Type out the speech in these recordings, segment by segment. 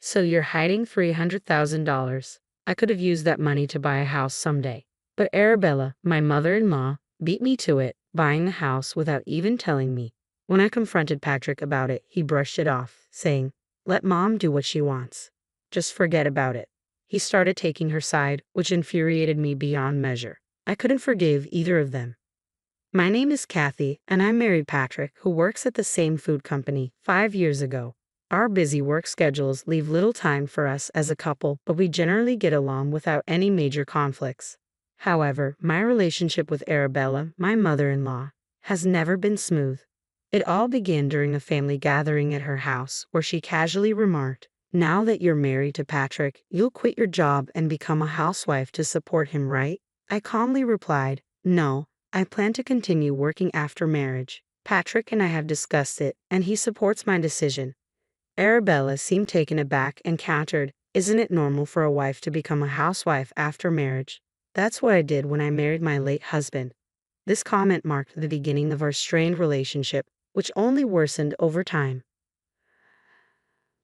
So you're hiding $300,000. I could have used that money to buy a house someday. But Arabella, my mother-in-law, beat me to it, buying the house without even telling me. When I confronted Patrick about it, he brushed it off, saying, "Let mom do what she wants. Just forget about it." He started taking her side, which infuriated me beyond measure. I couldn't forgive either of them. My name is Kathy, and I married Patrick, who works at the same food company, 5 years ago. Our busy work schedules leave little time for us as a couple, but we generally get along without any major conflicts. However, my relationship with Arabella, my mother-in-law, has never been smooth. It all began during a family gathering at her house, where she casually remarked, "Now that you're married to Patrick, you'll quit your job and become a housewife to support him, right?" I calmly replied, "No, I plan to continue working after marriage. Patrick and I have discussed it, and he supports my decision." Arabella seemed taken aback and countered, "Isn't it normal for a wife to become a housewife after marriage? That's what I did when I married my late husband." This comment marked the beginning of our strained relationship, which only worsened over time.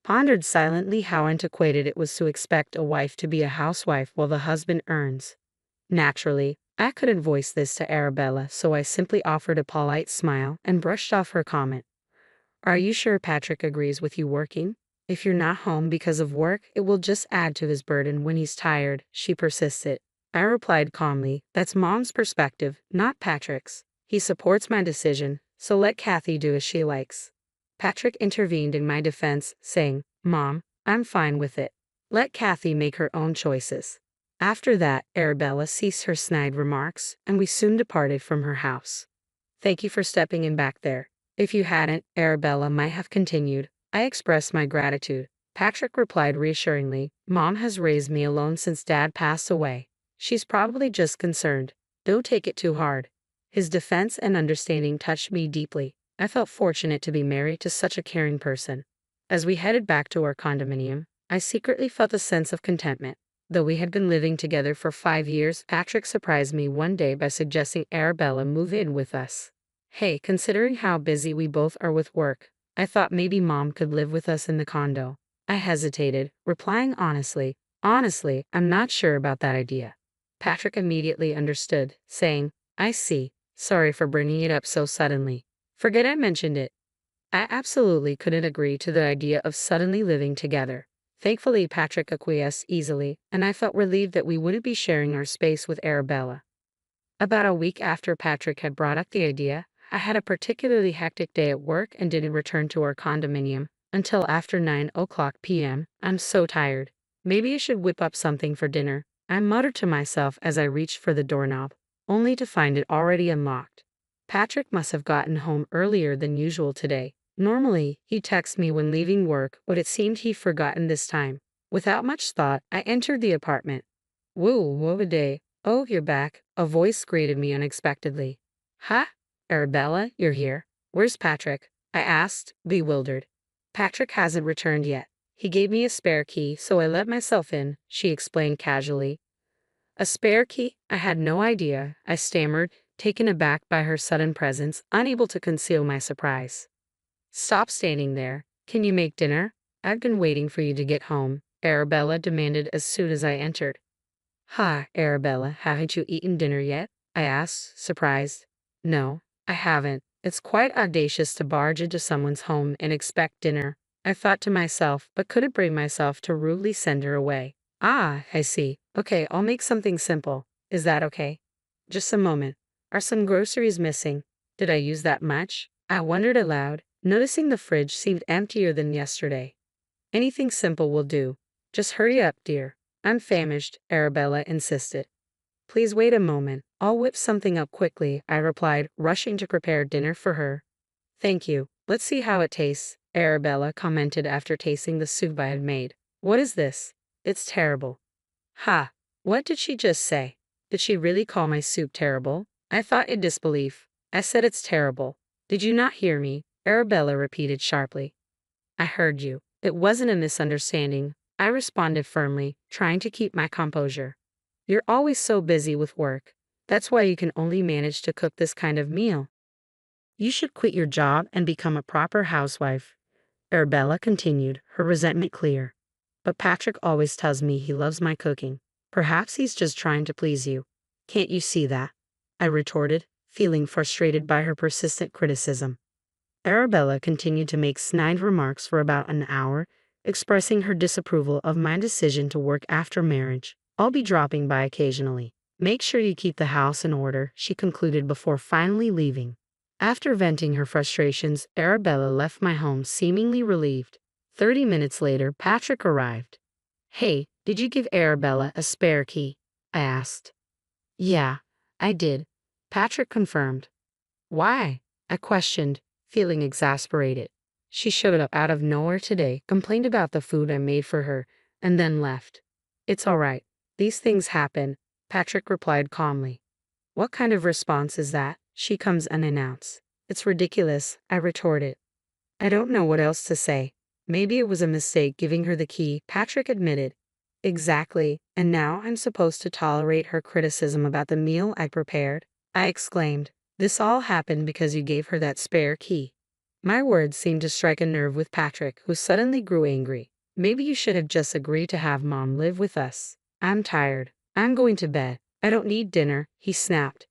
Pondered silently how antiquated it was to expect a wife to be a housewife while the husband earns. Naturally, I couldn't voice this to Arabella, so I simply offered a polite smile and brushed off her comment. "Are you sure Patrick agrees with you working? If you're not home because of work, it will just add to his burden when he's tired," she persisted. I replied calmly, "That's mom's perspective, not Patrick's. He supports my decision, so let Kathy do as she likes." Patrick intervened in my defense, saying, "Mom, I'm fine with it. Let Kathy make her own choices." After that, Arabella ceased her snide remarks, and we soon departed from her house. "Thank you for stepping in back there. If you hadn't," Arabella might have continued. I expressed my gratitude. Patrick replied reassuringly, "Mom has raised me alone since Dad passed away. She's probably just concerned. Don't take it too hard." His defense and understanding touched me deeply. I felt fortunate to be married to such a caring person. As we headed back to our condominium, I secretly felt a sense of contentment. Though we had been living together for 5 years, Patrick surprised me one day by suggesting Arabella move in with us. Hey, considering how busy we both are with work, I thought maybe Mom could live with us in the condo. I hesitated, replying honestly, "I'm not sure about that idea." Patrick immediately understood, saying, "I see. Sorry for bringing it up so suddenly. Forget I mentioned it." I absolutely couldn't agree to the idea of suddenly living together. Thankfully, Patrick acquiesced easily, and I felt relieved that we wouldn't be sharing our space with Arabella. About a week after Patrick had brought up the idea, I had a particularly hectic day at work and didn't return to our condominium until after 9 o'clock p.m. "I'm so tired. Maybe I should whip up something for dinner," I muttered to myself as I reached for the doorknob, only to find it already unlocked. Patrick must have gotten home earlier than usual today. Normally, he texts me when leaving work, but it seemed he'd forgotten this time. Without much thought, I entered the apartment. "Whoa, what a day. Oh, you're back," a voice greeted me unexpectedly. "Huh? Arabella, you're here. Where's Patrick?" I asked, bewildered. "Patrick hasn't returned yet. He gave me a spare key, so I let myself in," she explained casually. "A spare key? I had no idea," I stammered, taken aback by her sudden presence, unable to conceal my surprise. "Stop standing there. Can you make dinner? I've been waiting for you to get home," Arabella demanded as soon as I entered. "Ha, Arabella, haven't you eaten dinner yet?" I asked, surprised. "No, I haven't. It's quite audacious to barge into someone's home and expect dinner," I thought to myself, but couldn't bring myself to rudely send her away. "Ah, I see. Okay, I'll make something simple. Is that okay?" "Just a moment. Are some groceries missing? Did I use that much?" I wondered aloud, noticing the fridge seemed emptier than yesterday. "Anything simple will do. Just hurry up, dear. I'm famished," Arabella insisted. "Please wait a moment. I'll whip something up quickly," I replied, rushing to prepare dinner for her. "Thank you. Let's see how it tastes," Arabella commented after tasting the soup I had made. "What is this? It's terrible." "Ha! What did she just say? Did she really call my soup terrible?" I thought in disbelief. "I said it's terrible. Did you not hear me?" Arabella repeated sharply. "I heard you. It wasn't a misunderstanding," I responded firmly, trying to keep my composure. "You're always so busy with work. That's why you can only manage to cook this kind of meal. You should quit your job and become a proper housewife," Arabella continued, her resentment clear. but Patrick always tells me he loves my cooking. Perhaps he's just trying to please you. Can't you see that? I retorted, feeling frustrated by her persistent criticism. Arabella continued to make snide remarks for about an hour, expressing her disapproval of my decision to work after marriage. I'll be dropping by occasionally. Make sure you keep the house in order, she concluded before finally leaving. After venting her frustrations, Arabella left my home seemingly relieved. 30 minutes later, Patrick arrived. Hey, did you give Arabella a spare key? I asked. Yeah, I did. Patrick confirmed. Why? I questioned, feeling exasperated. She showed up out of nowhere today, complained about the food I made for her, and then left. It's all right. These things happen, Patrick replied calmly. What kind of response is that? She comes unannounced. It's ridiculous, I retorted. I don't know what else to say. Maybe it was a mistake giving her the key, Patrick admitted. Exactly, and now I'm supposed to tolerate her criticism about the meal I prepared? I exclaimed. This all happened because you gave her that spare key. My words seemed to strike a nerve with Patrick, who suddenly grew angry. Maybe you should have just agreed to have Mom live with us. I'm tired. I'm going to bed. I don't need dinner, he snapped.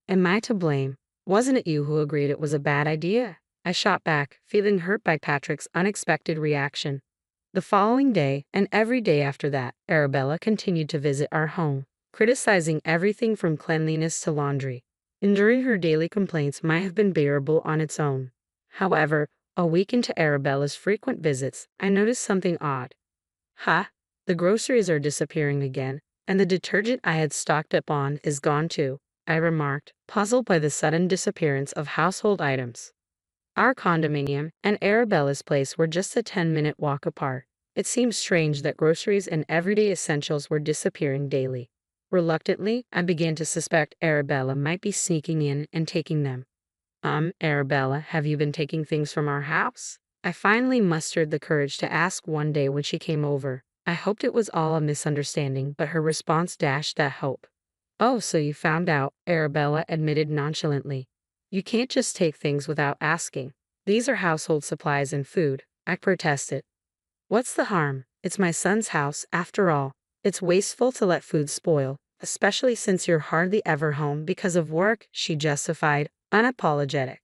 Am I to blame? Wasn't it you who agreed it was a bad idea? I shot back, feeling hurt by Patrick's unexpected reaction. The following day, and every day after that, Arabella continued to visit our home, criticizing everything from cleanliness to laundry. Enduring her daily complaints might have been bearable on its own. However, a week into Arabella's frequent visits, I noticed something odd. The groceries are disappearing again, and the detergent I had stocked up on is gone too, I remarked, puzzled by the sudden disappearance of household items. Our condominium and Arabella's place were just a 10-minute walk apart. It seemed strange that groceries and everyday essentials were disappearing daily. Reluctantly, I began to suspect Arabella might be sneaking in and taking them. Arabella, have you been taking things from our house? I finally mustered the courage to ask one day when she came over. I hoped it was all a misunderstanding, but her response dashed that hope. Oh, so you found out, Arabella admitted nonchalantly. You can't just take things without asking. These are household supplies and food, I protested. What's the harm? It's my son's house, after all. It's wasteful to let food spoil, especially since you're hardly ever home because of work, she justified, unapologetic.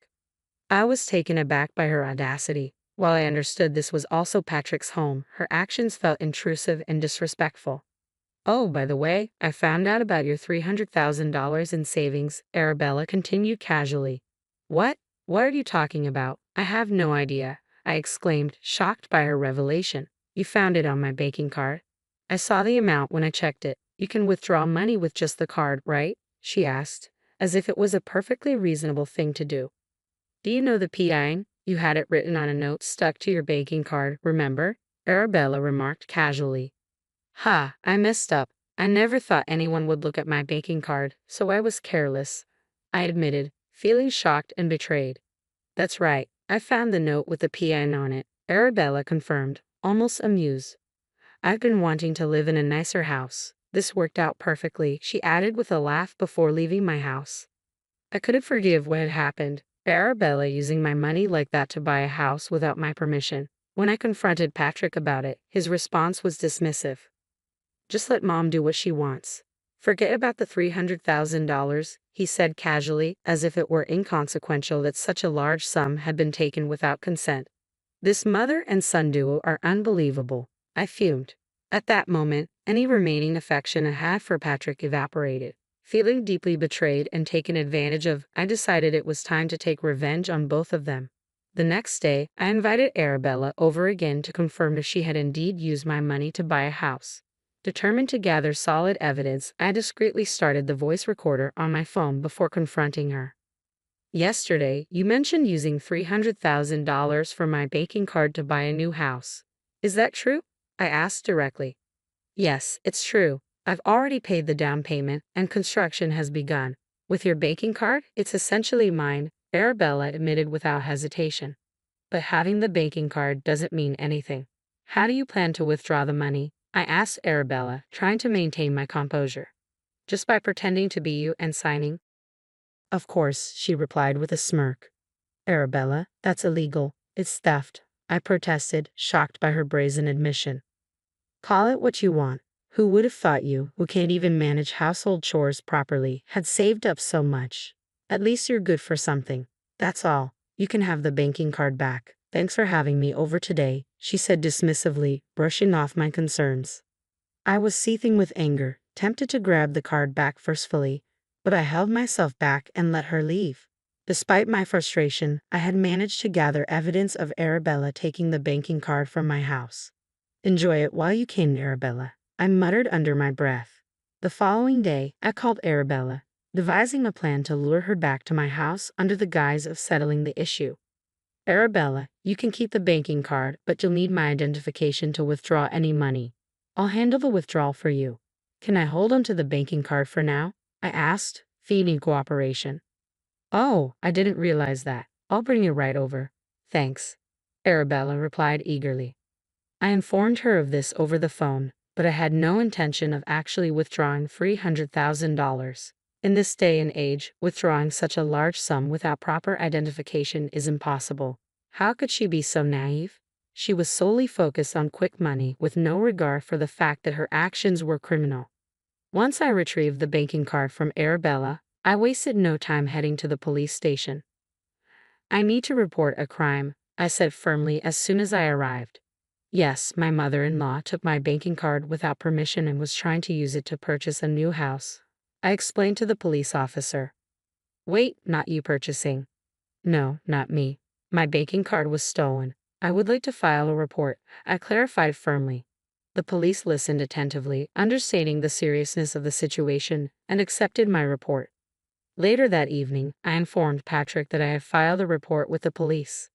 I was taken aback by her audacity. While I understood this was also Patrick's home, her actions felt intrusive and disrespectful. Oh, by the way, I found out about your $300,000 in savings, Arabella continued casually. What? What are you talking about? I have no idea, I exclaimed, shocked by her revelation. You found it on my banking card. I saw the amount when I checked it. You can withdraw money with just the card, right? She asked, as if it was a perfectly reasonable thing to do. Do you know the PIN? You had it written on a note stuck to your banking card, remember? Arabella remarked casually. I messed up. I never thought anyone would look at my banking card, so I was careless, I admitted, feeling shocked and betrayed. That's right, I found the note with the PIN on it, Arabella confirmed, almost amused. I've been wanting to live in a nicer house. This worked out perfectly, she added with a laugh before leaving my house. I couldn't forgive what had happened, Arabella using my money like that to buy a house without my permission. When I confronted Patrick about it, his response was dismissive. Just let Mom do what she wants. Forget about the $300,000, he said casually, as if it were inconsequential that such a large sum had been taken without consent. This mother and son duo are unbelievable, I fumed. At that moment, any remaining affection I had for Patrick evaporated. Feeling deeply betrayed and taken advantage of, I decided it was time to take revenge on both of them. The next day, I invited Arabella over again to confirm if she had indeed used my money to buy a house. Determined to gather solid evidence, I discreetly started the voice recorder on my phone before confronting her. Yesterday, you mentioned using $300,000 from my banking card to buy a new house. Is that true? I asked directly. Yes, it's true. I've already paid the down payment, and construction has begun. With your banking card, it's essentially mine, Arabella admitted without hesitation. But having the banking card doesn't mean anything. How do you plan to withdraw the money? I asked Arabella, trying to maintain my composure. Just by pretending to be you and signing? Of course, she replied with a smirk. Arabella, that's illegal. It's theft, I protested, shocked by her brazen admission. Call it what you want. Who would have thought you, who can't even manage household chores properly, had saved up so much? At least you're good for something. That's all. You can have the banking card back. Thanks for having me over today, she said dismissively, brushing off my concerns. I was seething with anger, tempted to grab the card back forcefully, but I held myself back and let her leave. Despite my frustration, I had managed to gather evidence of Arabella taking the banking card from my house. Enjoy it while you can, Arabella, I muttered under my breath. The following day, I called Arabella, devising a plan to lure her back to my house under the guise of settling the issue. Arabella, you can keep the banking card, but you'll need my identification to withdraw any money. I'll handle the withdrawal for you. Can I hold onto the banking card for now? I asked, feigning cooperation. Oh, I didn't realize that. I'll bring you right over. Thanks. Arabella replied eagerly. I informed her of this over the phone, but I had no intention of actually withdrawing $300,000. In this day and age, withdrawing such a large sum without proper identification is impossible. How could she be so naive? She was solely focused on quick money with no regard for the fact that her actions were criminal. Once I retrieved the banking card from Arabella, I wasted no time heading to the police station. I need to report a crime, I said firmly as soon as I arrived. Yes, my mother-in-law took my banking card without permission and was trying to use it to purchase a new house, I explained to the police officer. Wait, not you purchasing. No, not me. My banking card was stolen. I would like to file a report, I clarified firmly. The police listened attentively, understanding the seriousness of the situation, and accepted my report. Later that evening, I informed Patrick that I had filed a report with the police.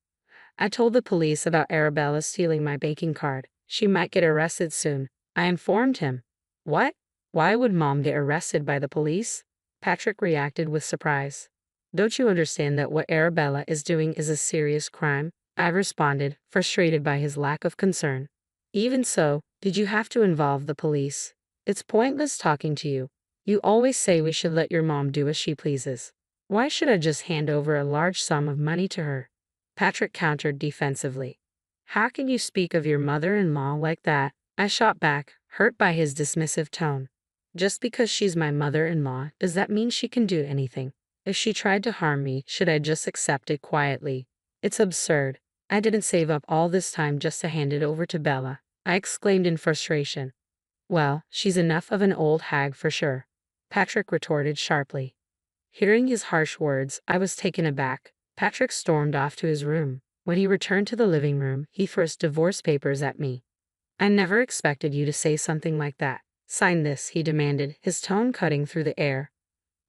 I told the police about Arabella stealing my banking card. She might get arrested soon. I informed him. What? Why would Mom get arrested by the police? Patrick reacted with surprise. Don't you understand that what Arabella is doing is a serious crime? I responded, frustrated by his lack of concern. Even so, did you have to involve the police? It's pointless talking to you. You always say we should let your mom do as she pleases. Why should I just hand over a large sum of money to her? Patrick countered defensively. How can you speak of your mother-in-law like that? I shot back, hurt by his dismissive tone. Just because she's my mother-in-law, does that mean she can do anything? If she tried to harm me, should I just accept it quietly? It's absurd. I didn't save up all this time just to hand it over to Bella, I exclaimed in frustration. Well, she's enough of an old hag for sure, Patrick retorted sharply. Hearing his harsh words, I was taken aback. Patrick stormed off to his room. When he returned to the living room, he threw his divorce papers at me. I never expected you to say something like that. Sign this, he demanded, his tone cutting through the air.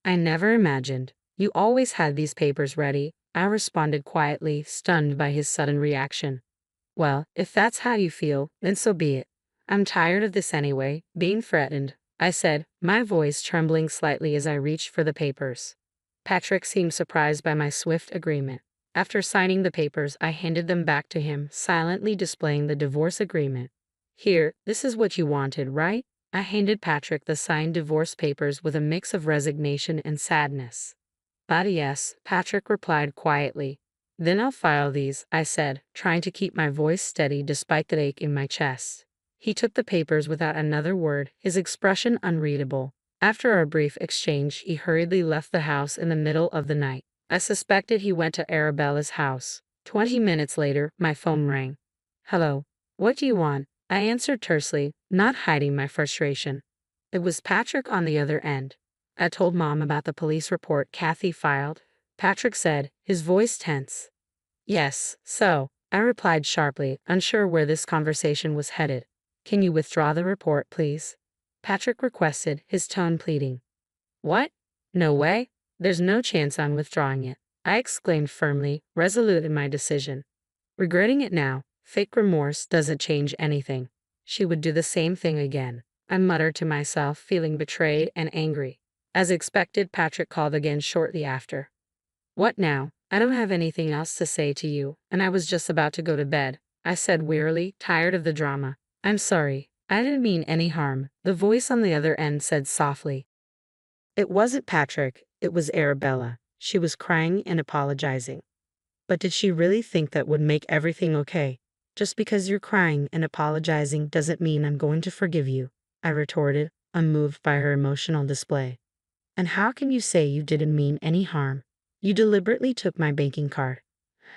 I never imagined. You always had these papers ready, I responded quietly, stunned by his sudden reaction. Well, if that's how you feel, then so be it. I'm tired of this anyway, being threatened, I said, my voice trembling slightly as I reached for the papers. Patrick seemed surprised by my swift agreement. After signing the papers, I handed them back to him, silently displaying the divorce agreement. Here, this is what you wanted, right? I handed Patrick the signed divorce papers with a mix of resignation and sadness. Yes, Patrick replied quietly. Then I'll file these, I said, trying to keep my voice steady despite the ache in my chest. He took the papers without another word, his expression unreadable. After our brief exchange, he hurriedly left the house in the middle of the night. I suspected he went to Arabella's house. 20 minutes later, my phone rang. Hello. What do you want? I answered tersely, not hiding my frustration. It was Patrick on the other end. I told Mom about the police report Kathy filed. Patrick said, his voice tense. Yes, so, I replied sharply, unsure where this conversation was headed. Can you withdraw the report, please? Patrick requested, his tone pleading. What? No way. There's no chance I'm withdrawing it, I exclaimed firmly, resolute in my decision. Regretting it now, fake remorse doesn't change anything. She would do the same thing again, I muttered to myself, feeling betrayed and angry. As expected, Patrick called again shortly after. What now? I don't have anything else to say to you, and I was just about to go to bed, I said wearily, tired of the drama. I'm sorry. I didn't mean any harm, the voice on the other end said softly. It wasn't Patrick, it was Arabella. She was crying and apologizing. But did she really think that would make everything okay? Just because you're crying and apologizing doesn't mean I'm going to forgive you, I retorted, unmoved by her emotional display. And how can you say you didn't mean any harm? You deliberately took my banking card.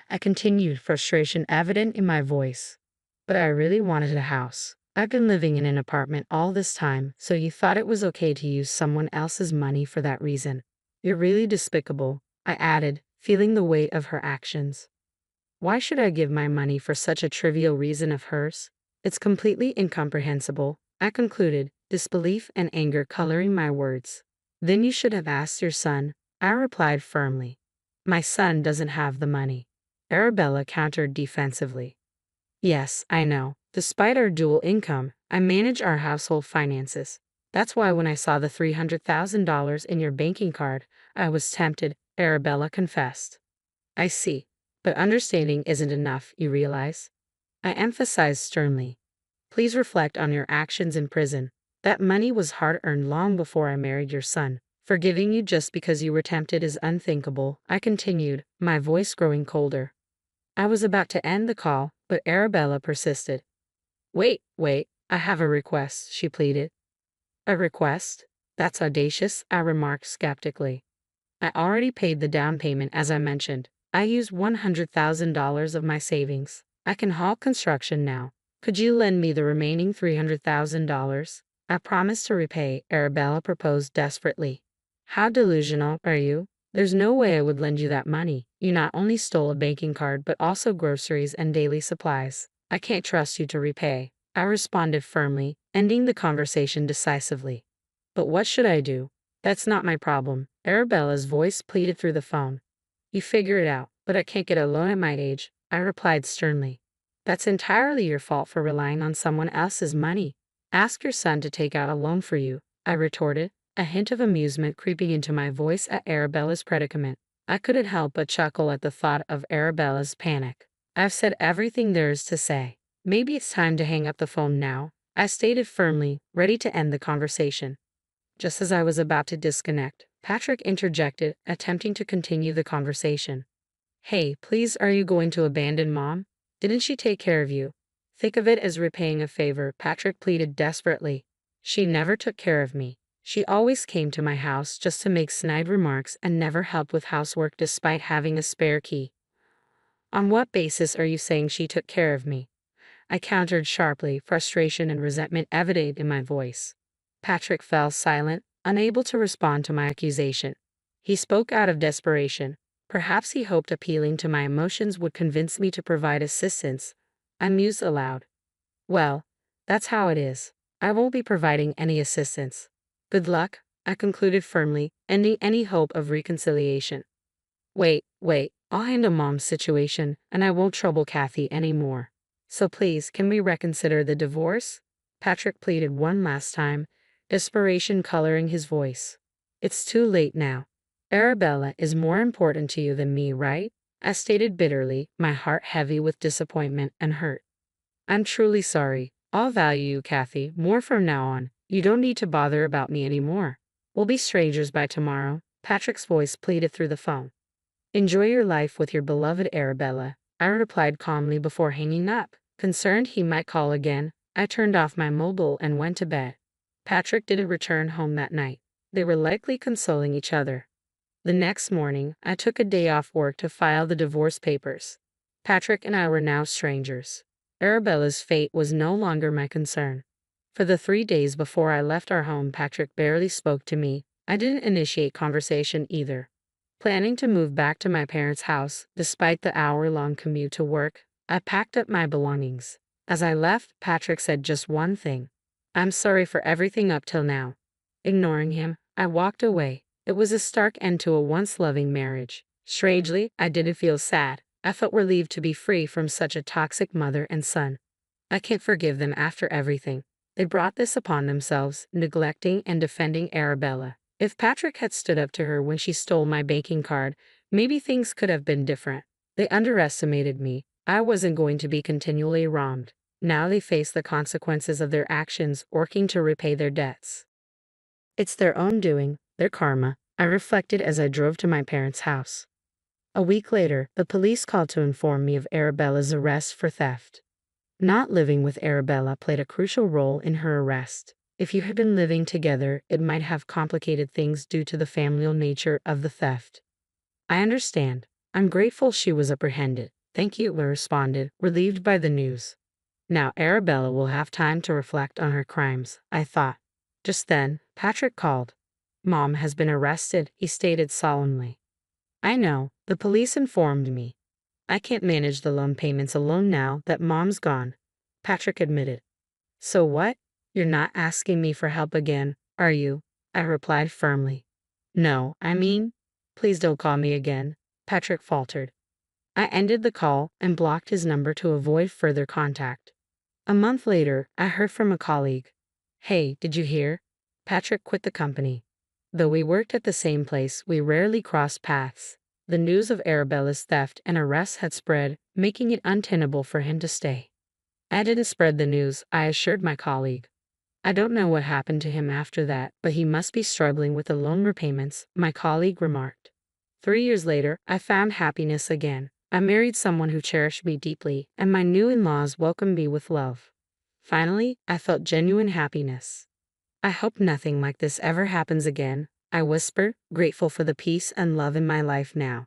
I continued, frustration evident in my voice. But I really wanted a house. I've been living in an apartment all this time, so you thought it was okay to use someone else's money for that reason. You're really despicable, I added, feeling the weight of her actions. Why should I give my money for such a trivial reason of hers? It's completely incomprehensible, I concluded, disbelief and anger coloring my words. Then you should have asked your son, I replied firmly. My son doesn't have the money. Arabella countered defensively. Yes, I know. Despite our dual income, I manage our household finances. That's why when I saw the $300,000 in your banking card, I was tempted, Arabella confessed. I see. But understanding isn't enough, you realize? I emphasized sternly. Please reflect on your actions in prison. That money was hard-earned long before I married your son. Forgiving you just because you were tempted is unthinkable, I continued, my voice growing colder. I was about to end the call, but Arabella persisted. Wait, I have a request, she pleaded. A request? That's audacious, I remarked skeptically. I already paid the down payment as I mentioned. I used $100,000 of my savings. I can halt construction now. Could you lend me the remaining $300,000? I promise to repay, Arabella proposed desperately. How delusional are you? There's no way I would lend you that money. You not only stole a banking card but also groceries and daily supplies. I can't trust you to repay, I responded firmly, ending the conversation decisively. But what should I do? That's not my problem, Arabella's voice pleaded through the phone. You figure it out, but I can't get a loan at my age, I replied sternly. That's entirely your fault for relying on someone else's money. Ask your son to take out a loan for you, I retorted, a hint of amusement creeping into my voice at Arabella's predicament. I couldn't help but chuckle at the thought of Arabella's panic. I've said everything there is to say. Maybe it's time to hang up the phone now, I stated firmly, ready to end the conversation. Just as I was about to disconnect, Patrick interjected, attempting to continue the conversation. Hey, please, are you going to abandon Mom? Didn't she take care of you? Think of it as repaying a favor, Patrick pleaded desperately. She never took care of me. She always came to my house just to make snide remarks and never helped with housework despite having a spare key. On what basis are you saying she took care of me? I countered sharply, frustration and resentment evident in my voice. Patrick fell silent, unable to respond to my accusation. He spoke out of desperation. Perhaps he hoped appealing to my emotions would convince me to provide assistance. I mused aloud. Well, that's how it is. I won't be providing any assistance. Good luck, I concluded firmly, ending any hope of reconciliation. Wait, I'll handle Mom's situation, and I won't trouble Kathy anymore. So please, can we reconsider the divorce? Patrick pleaded one last time, desperation coloring his voice. It's too late now. Arabella is more important to you than me, right? I stated bitterly, my heart heavy with disappointment and hurt. I'm truly sorry. I'll value you, Kathy, more from now on. You don't need to bother about me anymore. We'll be strangers by tomorrow, Patrick's voice pleaded through the phone. Enjoy your life with your beloved Arabella, I replied calmly before hanging up. Concerned he might call again, I turned off my mobile and went to bed. Patrick didn't return home that night. They were likely consoling each other. The next morning, I took a day off work to file the divorce papers. Patrick and I were now strangers. Arabella's fate was no longer my concern. For the 3 days before I left our home, Patrick barely spoke to me. I didn't initiate conversation either. Planning to move back to my parents' house, despite the hour-long commute to work, I packed up my belongings. As I left, Patrick said just one thing. I'm sorry for everything up till now. Ignoring him, I walked away. It was a stark end to a once-loving marriage. Strangely, I didn't feel sad. I felt relieved to be free from such a toxic mother and son. I can't forgive them after everything. They brought this upon themselves, neglecting and defending Arabella. If Patrick had stood up to her when she stole my banking card, maybe things could have been different. They underestimated me. I wasn't going to be continually wronged. Now they face the consequences of their actions, working to repay their debts. It's their own doing, their karma, I reflected as I drove to my parents' house. A week later, the police called to inform me of Arabella's arrest for theft. Not living with Arabella played a crucial role in her arrest. If you had been living together, it might have complicated things due to the familial nature of the theft. I understand. I'm grateful she was apprehended. Thank you, I responded, relieved by the news. Now Arabella will have time to reflect on her crimes, I thought. Just then, Patrick called. Mom has been arrested, he stated solemnly. I know, the police informed me. I can't manage the loan payments alone now that Mom's gone, Patrick admitted. So what? You're not asking me for help again, are you? I replied firmly. No, I mean, please don't call me again, Patrick faltered. I ended the call and blocked his number to avoid further contact. A month later, I heard from a colleague. Hey, did you hear? Patrick quit the company. Though we worked at the same place, we rarely crossed paths. The news of Arabella's theft and arrest had spread, making it untenable for him to stay. I didn't spread the news, I assured my colleague. I don't know what happened to him after that, but he must be struggling with the loan repayments, my colleague remarked. 3 years later, I found happiness again. I married someone who cherished me deeply, and my new in-laws welcomed me with love. Finally, I felt genuine happiness. I hope nothing like this ever happens again, I whispered, grateful for the peace and love in my life now.